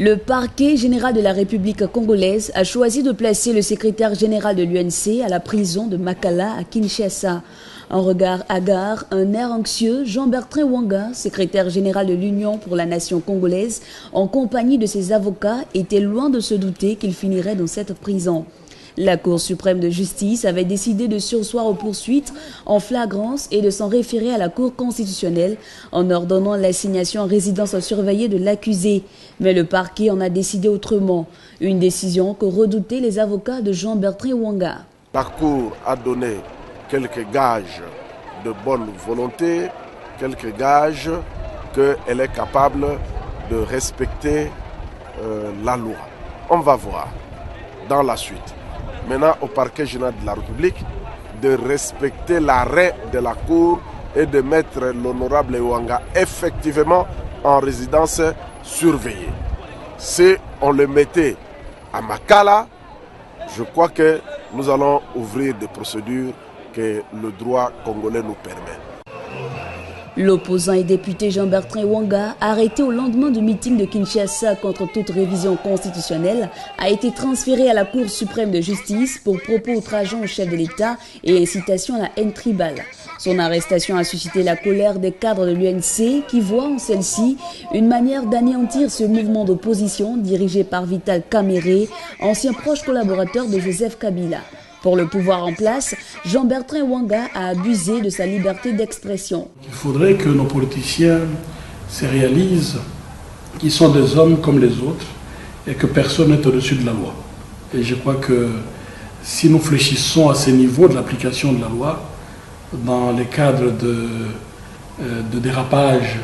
Le parquet général de la République congolaise a choisi de placer le secrétaire général de l'UNC à la prison de Makala à Kinshasa. Un regard hagard, un air anxieux, Jean-Bertrand Wanga, secrétaire général de l'Union pour la nation congolaise, en compagnie de ses avocats, était loin de se douter qu'il finirait dans cette prison. La Cour suprême de justice avait décidé de surseoir aux poursuites en flagrance et de s'en référer à la Cour constitutionnelle en ordonnant l'assignation en résidence surveillée de l'accusé. Mais le parquet en a décidé autrement, une décision que redoutaient les avocats de Jean-Bertrand Wanga. La Cour a donné quelques gages de bonne volonté, quelques gages qu'elle est capable de respecter la loi. On va voir dans la suite. Maintenant au parquet général de la République de respecter l'arrêt de la Cour et de mettre l'honorable Wanga effectivement en résidence surveillée. Si on le mettait à Makala, je crois que nous allons ouvrir des procédures que le droit congolais nous permet. L'opposant et député Jean-Bertrand Wanga, arrêté au lendemain du meeting de Kinshasa contre toute révision constitutionnelle, a été transféré à la Cour suprême de justice pour propos outrageants au chef de l'État et incitation à la haine tribale. Son arrestation a suscité la colère des cadres de l'UNC qui voient en celle-ci une manière d'anéantir ce mouvement d'opposition dirigé par Vital Kamerhe, ancien proche collaborateur de Joseph Kabila. Pour le pouvoir en place, Jean-Bertrand Wanga a abusé de sa liberté d'expression. Il faudrait que nos politiciens se réalisent qu'ils sont des hommes comme les autres et que personne n'est au-dessus de la loi. Et je crois que si nous fléchissons à ce niveau de l'application de la loi, dans les cadres de dérapage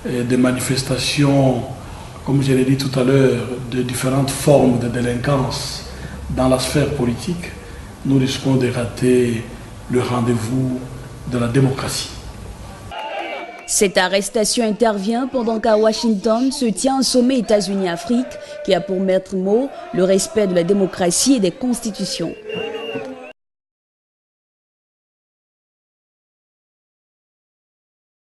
et de manifestations, comme je l'ai dit tout à l'heure, de différentes formes de délinquance dans la sphère politique, nous risquons de rater le rendez-vous de la démocratie. Cette arrestation intervient pendant qu'à Washington se tient un sommet États-Unis-Afrique qui a pour maître mot le respect de la démocratie et des constitutions.